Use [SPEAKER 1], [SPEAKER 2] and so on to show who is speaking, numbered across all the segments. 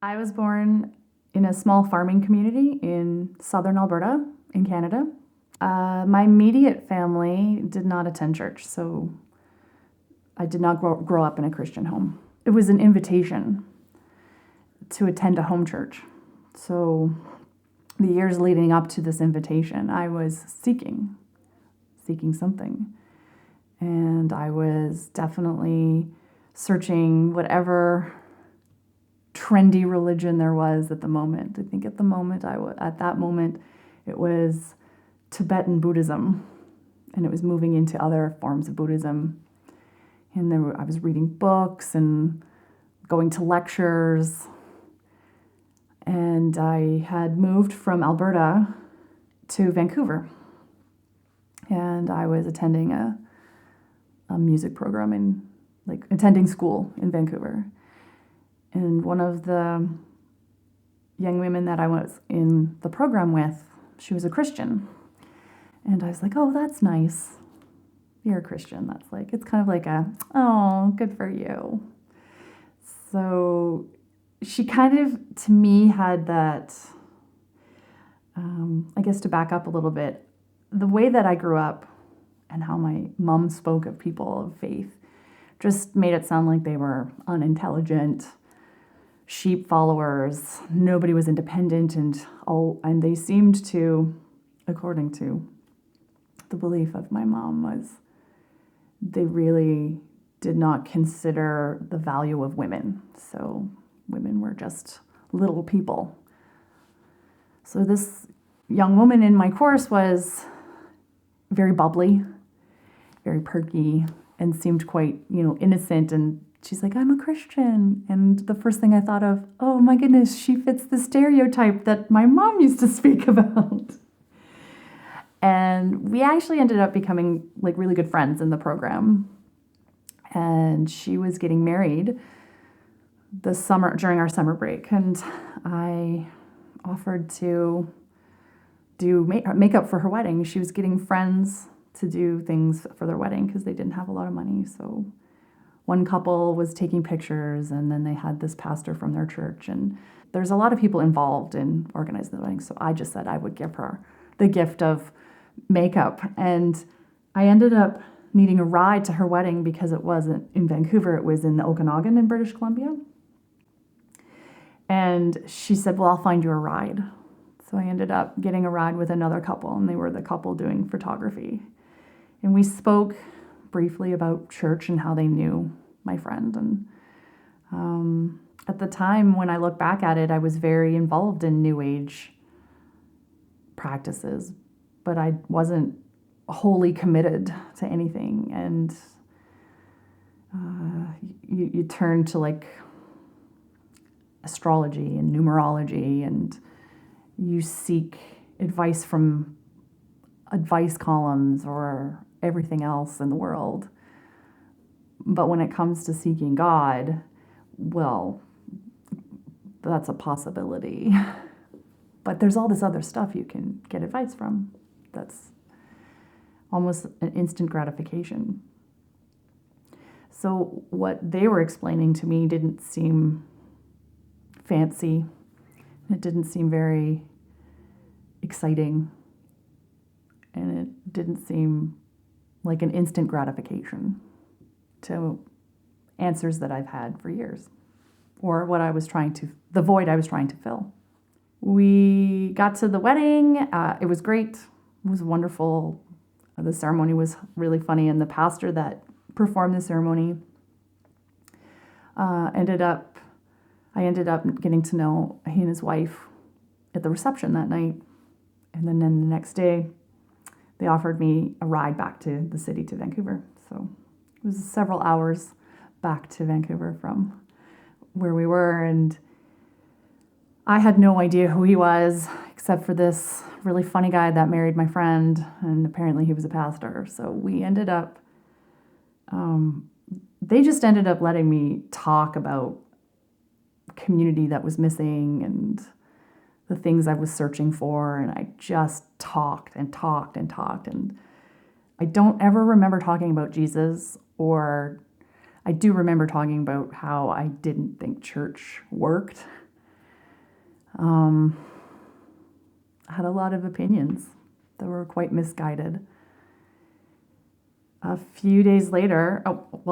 [SPEAKER 1] I was born in a small farming community in southern Alberta in Canada. My immediate family did not attend church, so I did not grow up in a Christian home. It was an invitation to attend a home church. So the years leading up to this invitation, I was seeking something. And I was definitely searching whatever trendy religion there was at the moment. I think at that moment, it was Tibetan Buddhism, and it was moving into other forms of Buddhism. And I was reading books and going to lectures. And I had moved from Alberta to Vancouver. And I was attending a music program attending school in Vancouver. And one of the young women that I was in the program with, she was a Christian. And I was like, oh, that's nice. You're a Christian. That's like, it's kind of like oh, good for you. So she kind of, to me, had that, I guess to back up a little bit, the way that I grew up and how my mom spoke of people of faith just made it sound like they were unintelligent, sheep followers. Nobody was independent, and they seemed to, according to the belief of my mom, was they really did not consider the value of women. So women were just little people. So this young woman in my course was very bubbly, very perky, and seemed quite, innocent. And she's like, I'm a Christian. And the first thing I thought of, oh my goodness, she fits the stereotype that my mom used to speak about. And we actually ended up becoming really good friends in the program. And she was getting married this summer during our summer break. And I offered to do makeup for her wedding. She was getting friends to do things for their wedding because they didn't have a lot of money. So one couple was taking pictures, and then they had this pastor from their church. And there's a lot of people involved in organizing the wedding. So I just said I would give her the gift of makeup. And I ended up needing a ride to her wedding because it wasn't in Vancouver. It was in the Okanagan in British Columbia. And she said, well, I'll find you a ride. So I ended up getting a ride with another couple, and they were the couple doing photography. And we spoke briefly about church and how they knew my friend. And at the time, when I look back at it, I was very involved in New Age practices, but I wasn't wholly committed to anything. And you turn to astrology and numerology, and you seek advice from advice columns or everything else in the world. But when it comes to seeking God, well, that's a possibility. But there's all this other stuff you can get advice from that's almost an instant gratification. So what they were explaining to me didn't seem fancy. It didn't seem very exciting. And it didn't seem like an instant gratification to answers that I've had for years, or the void I was trying to fill. We got to the wedding. It was great. It was wonderful. The ceremony was really funny, and the pastor that performed the ceremony I ended up getting to know he and his wife at the reception that night. And then the next day, they offered me a ride back to the city, to Vancouver. So it was several hours back to Vancouver from where we were. And I had no idea who he was, except for this really funny guy that married my friend. And apparently he was a pastor. So we ended up, they just ended up letting me talk about community that was missing and the things I was searching for, and I just talked and talked and talked, and I don't ever remember talking about Jesus, or I do remember talking about how I didn't think church worked, I had a lot of opinions that were quite misguided. A few days later,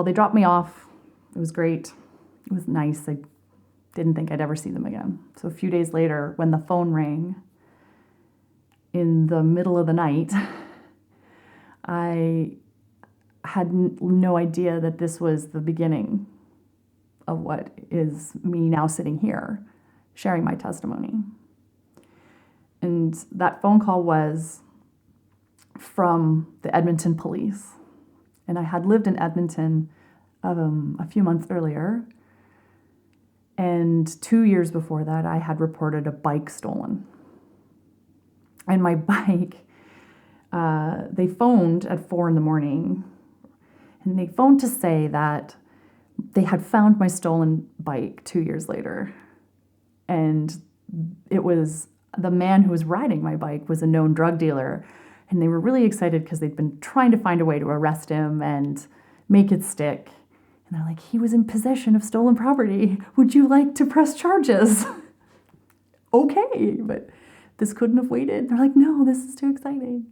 [SPEAKER 1] they dropped me off. It was great. It was nice. I didn't think I'd ever see them again. So a few days later, when the phone rang in the middle of the night, I had no idea that this was the beginning of what is me now sitting here sharing my testimony. And that phone call was from the Edmonton police. And I had lived in Edmonton a few months earlier. And 2 years before that, I had reported a bike stolen. And my bike, they phoned at 4 a.m. And they phoned to say that they had found my stolen bike 2 years later. And it was the man who was riding my bike was a known drug dealer. And they were really excited because they'd been trying to find a way to arrest him and make it stick. And they're like, he was in possession of stolen property. Would you like to press charges? Okay, but this couldn't have waited. They're like, no, this is too exciting.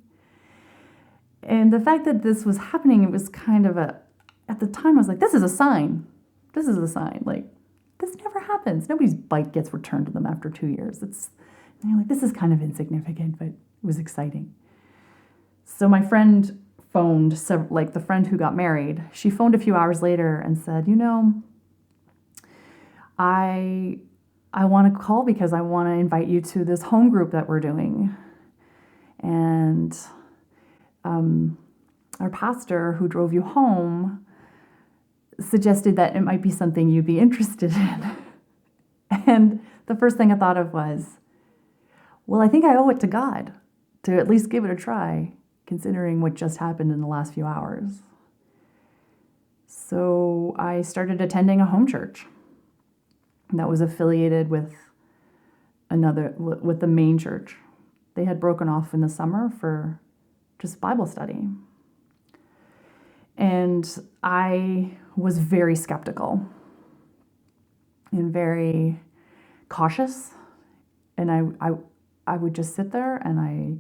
[SPEAKER 1] And the fact that this was happening, it was kind of at the time I was like, this is a sign. This is a sign. Like, this never happens. Nobody's bike gets returned to them after 2 years. And you're like, this is kind of insignificant, but it was exciting. So my friend phoned, the friend who got married, she phoned a few hours later and said, I want to call because I want to invite you to this home group that we're doing. And our pastor who drove you home suggested that it might be something you'd be interested in. And the first thing I thought of was, well, I think I owe it to God to at least give it a try, considering what just happened in the last few hours. So I started attending a home church that was affiliated with the main church. They had broken off in the summer for just Bible study. And I was very skeptical and very cautious. And I would just sit there and I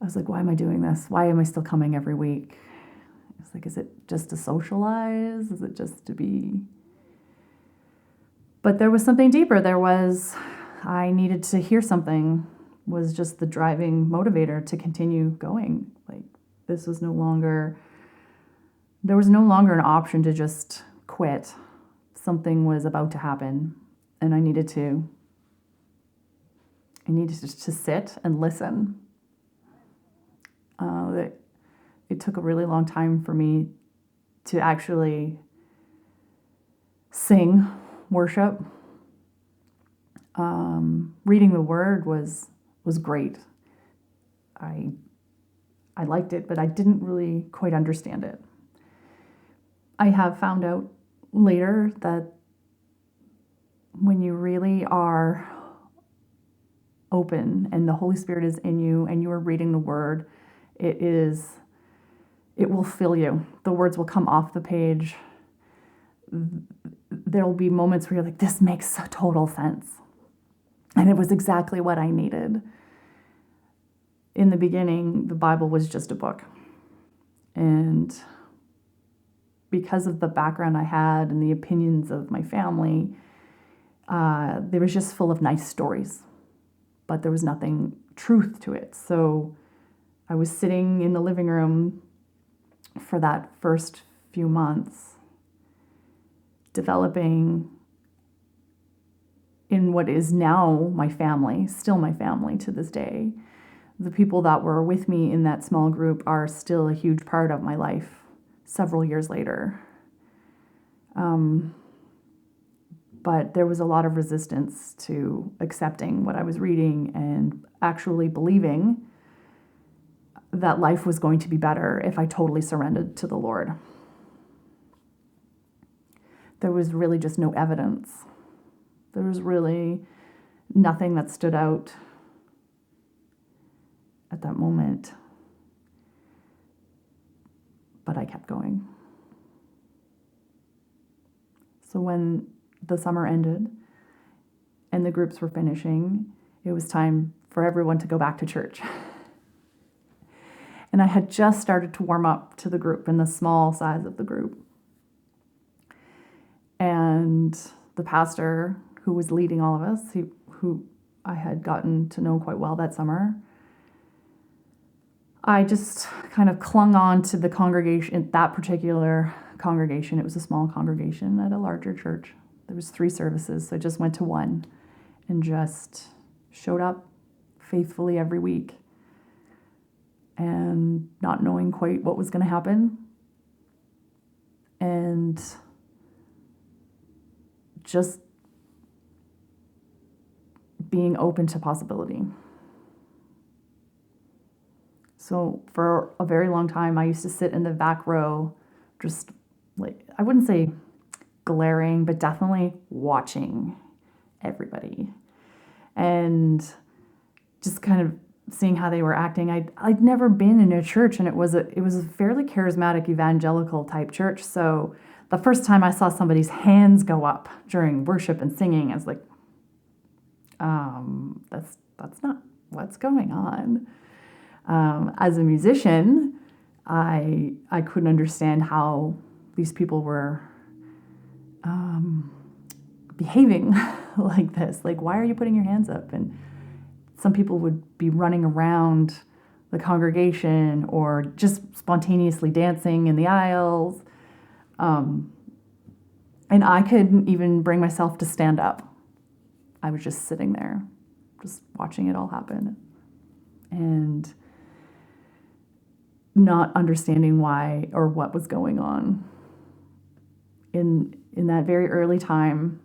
[SPEAKER 1] was like, why am I doing this? Why am I still coming every week? It's like, is it just to socialize? Is it just to be? But there was something deeper. I needed to hear something, was just the driving motivator to continue going. Like, there was no longer an option to just quit. Something was about to happen, and I needed to sit and listen. It took a really long time for me to actually sing worship. Reading the Word was great. I liked it, but I didn't really quite understand it. I have found out later that when you really are open and the Holy Spirit is in you and you are reading the Word, it will fill you. The words will come off the page. There will be moments where you're like, this makes total sense. And it was exactly what I needed. In the beginning, the Bible was just a book. And because of the background I had and the opinions of my family, they was just full of nice stories. But there was nothing truth to it. So I was sitting in the living room for that first few months, developing in what is now my family, still my family to this day. The people that were with me in that small group are still a huge part of my life several years later. But there was a lot of resistance to accepting what I was reading and actually believing that life was going to be better if I totally surrendered to the Lord. There was really just no evidence. There was really nothing that stood out at that moment. But I kept going. So when the summer ended and the groups were finishing, it was time for everyone to go back to church. And I had just started to warm up to the group and the small size of the group. And the pastor who was leading all of us, who I had gotten to know quite well that summer, I just kind of clung on to the congregation, that particular congregation. It was a small congregation at a larger church. There was 3 services, so I just went to one and just showed up faithfully every week, and not knowing quite what was going to happen, and just being open to possibility. So for a very long time, I used to sit in the back row, just like, I wouldn't say glaring, but definitely watching everybody and just kind of seeing how they were acting. I'd never been in a church, and it was a fairly charismatic evangelical type church. So the first time I saw somebody's hands go up during worship and singing, I was like, that's not what's going on. As a musician, I couldn't understand how these people were behaving like this. Like, why are you putting your hands up? And some people would be running around the congregation or just spontaneously dancing in the aisles. And I couldn't even bring myself to stand up. I was just sitting there, just watching it all happen and not understanding why or what was going on. In that very early time,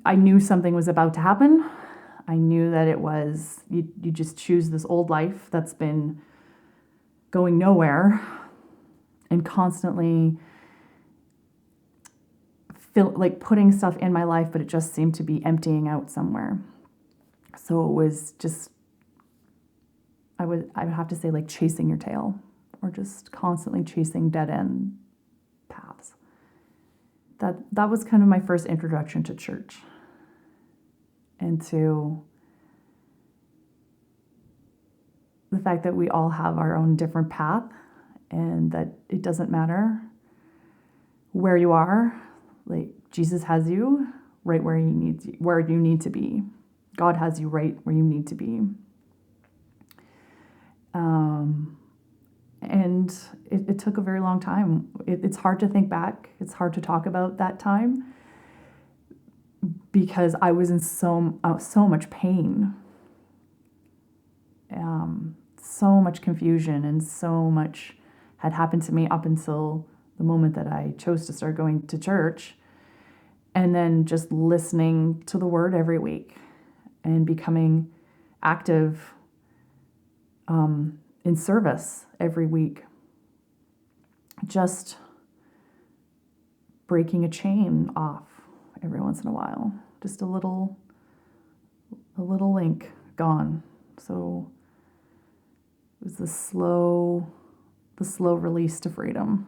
[SPEAKER 1] I knew something was about to happen. I knew that it was, you just choose this old life that's been going nowhere and constantly putting stuff in my life, but it just seemed to be emptying out somewhere. So it was just, I would have to say, like, chasing your tail, or just constantly chasing dead end paths. That was kind of my first introduction to church, and to the fact that we all have our own different path, and that it doesn't matter where you are. Like, Jesus has you right where you need to be. God has you right where you need to be. And it took a very long time. It's hard to think back. It's hard to talk about that time because I was in so much pain, so much confusion, and so much had happened to me up until the moment that I chose to start going to church, and then just listening to the word every week and becoming active in service every week, just breaking a chain off every once in a while, just a little link gone. So it was the slow release to freedom.